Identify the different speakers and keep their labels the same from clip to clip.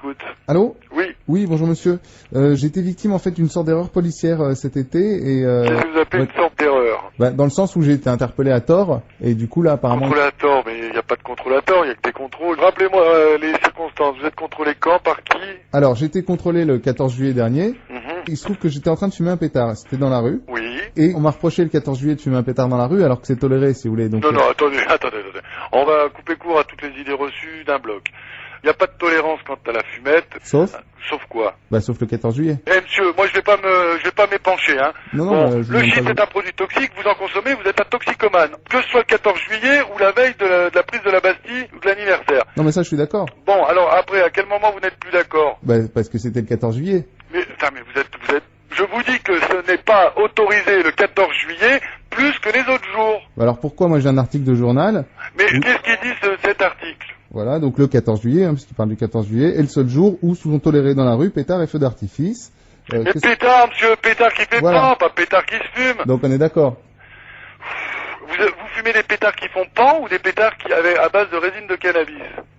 Speaker 1: j'écoute.
Speaker 2: Allô?
Speaker 1: Oui.
Speaker 2: Oui, bonjour monsieur. J'ai été victime en fait d'une sorte d'erreur policière cet été et...
Speaker 1: Qu'est-ce que vous appelez une sorte d'erreur?
Speaker 2: Bah, dans le sens où j'ai été interpellé à tort et du coup là apparemment...
Speaker 1: Contrôlé à tort, mais il n'y a pas de contrôle à tort, il n'y a que des contrôles. Rappelez-moi les circonstances, vous êtes contrôlé quand, par qui?
Speaker 2: Alors j'ai été contrôlé le 14 juillet dernier.
Speaker 1: Mhm.
Speaker 2: Il se trouve que j'étais en train de fumer un pétard, c'était dans la rue.
Speaker 1: Oui.
Speaker 2: Et on m'a reproché le 14 juillet de fumer un pétard dans la rue alors que c'est toléré si vous voulez. Donc,
Speaker 1: Non, attendez. On va couper court à toutes les idées reçues d'un bloc. Il n'y a pas de tolérance quant à la fumette.
Speaker 2: Sauf
Speaker 1: Sauf quoi?
Speaker 2: Bah sauf le 14 juillet.
Speaker 1: Eh monsieur, moi je vais pas m'épancher, hein.
Speaker 2: Non,
Speaker 1: Bon,
Speaker 2: je
Speaker 1: le
Speaker 2: vous
Speaker 1: shit
Speaker 2: demande
Speaker 1: c'est un produit toxique, vous en consommez, vous êtes un toxicomane. Que ce soit le 14 juillet ou la veille de la prise de la Bastille ou de l'anniversaire.
Speaker 2: Non mais ça je suis d'accord.
Speaker 1: Bon, alors après, à quel moment vous n'êtes plus d'accord?
Speaker 2: Bah parce que c'était le 14 juillet.
Speaker 1: Mais vous êtes... Je vous dis que ce n'est pas autorisé le 14 juillet plus que les autres jours.
Speaker 2: Bah, alors pourquoi moi j'ai un article de journal?
Speaker 1: Mais
Speaker 2: Oui.
Speaker 1: qu'est-ce qu'il dit cet article?
Speaker 2: Voilà, donc le 14 juillet, hein, puisqu'il parle du 14 juillet, est le seul jour où sont tolérés dans la rue pétards et feux d'artifice.
Speaker 1: Mais pétard, monsieur, pétard qui fait
Speaker 2: Voilà.
Speaker 1: pas pétard qui se fume.
Speaker 2: Donc on est d'accord.
Speaker 1: Vous fumez des pétards qui font pan ou des pétards qui avaient à base de résine de cannabis?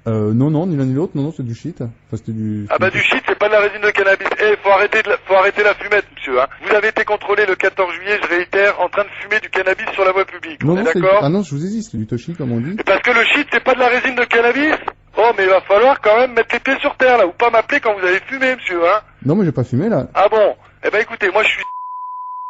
Speaker 2: Non, ni l'un ni l'autre, non, c'est du shit. Enfin, c'était du...
Speaker 1: Ah bah du shit, c'est pas de la résine de cannabis. Eh, faut arrêter la fumette, monsieur, hein. Vous avez été contrôlé le 14 juillet, je réitère, en train de fumer du cannabis sur la voie publique.
Speaker 2: Non,
Speaker 1: On est
Speaker 2: non,
Speaker 1: d'accord?
Speaker 2: Ah non, je vous ai dit, c'est du toshi, comme on dit.
Speaker 1: Et parce que le shit, c'est pas de la résine de cannabis? Oh, mais il va falloir quand même mettre les pieds sur terre, là, ou pas m'appeler quand vous avez fumé, monsieur, hein.
Speaker 2: Non, mais j'ai pas fumé, là.
Speaker 1: Ah bon? Eh ben écoutez, moi je suis...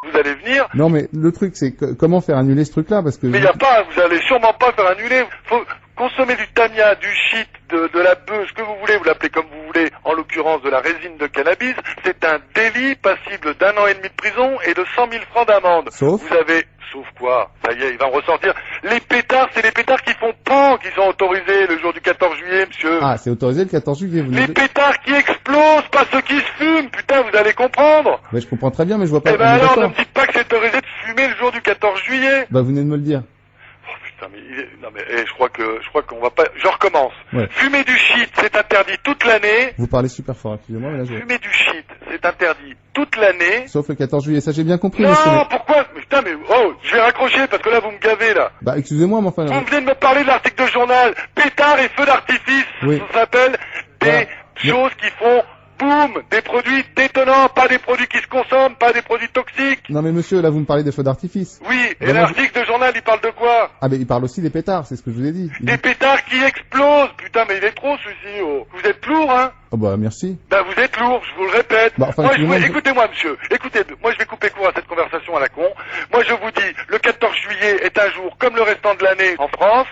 Speaker 1: Vous allez venir,
Speaker 2: Non, mais le truc, c'est comment faire annuler ce truc-là, parce que...
Speaker 1: mais vous allez sûrement pas faire annuler. Faut consommer du Tamiya, du shit, de la bœuf, ce que vous voulez, vous l'appelez comme vous voulez, en l'occurrence de la résine de cannabis, c'est un délit passible d'1 an et demi de prison et de 100 000 francs d'amende.
Speaker 2: Sauf
Speaker 1: Vous avez... Sauf quoi? Ça y est, il va en ressortir. Les pétards, c'est les pétards qui font pan qui sont autorisés le jour du 14 juillet, monsieur.
Speaker 2: Ah, c'est autorisé le 14 juillet, vous
Speaker 1: Les
Speaker 2: n'avez-
Speaker 1: pétards qui explosent, pas ceux qui se fument, putain, vous allez comprendre.
Speaker 2: Bah, je comprends très bien, mais je vois pas...
Speaker 1: Eh ben
Speaker 2: on est
Speaker 1: alors, ne
Speaker 2: d'accord.
Speaker 1: me dites pas que c'est autorisé de fumer le jour du 14 juillet.
Speaker 2: Bah, vous venez de me le dire.
Speaker 1: Oh putain, mais non mais je crois qu'on va pas. Je recommence.
Speaker 2: Ouais.
Speaker 1: Fumer du shit, c'est interdit toute l'année.
Speaker 2: Vous parlez super fort, excusez-moi, mais là, je...
Speaker 1: Fumer du shit, c'est interdit toute l'année.
Speaker 2: Sauf le 14 juillet, ça j'ai bien compris,
Speaker 1: Non,
Speaker 2: monsieur.
Speaker 1: pourquoi? Mais putain, mais oh, je vais raccrocher parce que là vous me gavez là.
Speaker 2: Bah, excusez-moi, mais enfin...
Speaker 1: Vous venez de me parler de l'article de journal. Pétard et feux d'artifice.
Speaker 2: Oui.
Speaker 1: Ça s'appelle des
Speaker 2: Voilà.
Speaker 1: choses qui font boum, des produits détonnants, pas des produits qui se consomment, pas des produits toxiques.
Speaker 2: Non, mais monsieur, là, vous me parlez des feux d'artifice.
Speaker 1: Oui, et
Speaker 2: Vraiment,
Speaker 1: l'article de journal, il parle de quoi?
Speaker 2: Ah, mais il parle aussi des pétards, c'est ce que je vous ai dit. Il
Speaker 1: Des
Speaker 2: dit-
Speaker 1: pétards qui explosent. Putain, mais il est trop celui-ci. Oh. Vous êtes lourd, hein?
Speaker 2: Oh, bah, merci.
Speaker 1: Ben vous êtes lourd, je vous le répète.
Speaker 2: Bah, enfin,
Speaker 1: Moi,
Speaker 2: excusez-moi,
Speaker 1: écoutez-moi, monsieur. Écoutez, moi je vais couper court à cette conversation à la con. Moi je vous dis, le 14 juillet est un jour comme le restant de l'année en France,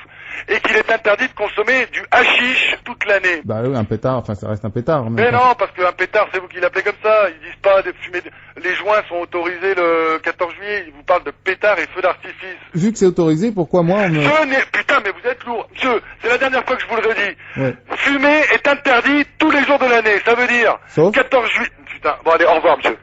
Speaker 1: et qu'il est interdit de consommer du hashish toute l'année.
Speaker 2: Bah, oui, un pétard, enfin, ça reste un pétard. en même
Speaker 1: Mais
Speaker 2: temps.
Speaker 1: non, parce qu'un pétard, c'est vous qui l'appelez comme ça. Ils disent pas de fumer. Les joints sont autorisés le 14 juillet. Ils vous parlent de pétards et feux d'artifice.
Speaker 2: Vu que c'est autorisé, pourquoi moi, on me...
Speaker 1: Putain, mais vous êtes lourd. Monsieur, c'est la dernière fois que je vous le redis.
Speaker 2: Ouais.
Speaker 1: Fumer est interdit tous les jours de l'année. Ça veut dire
Speaker 2: Sauf
Speaker 1: 14 juillet. Putain, bon allez, au revoir, monsieur.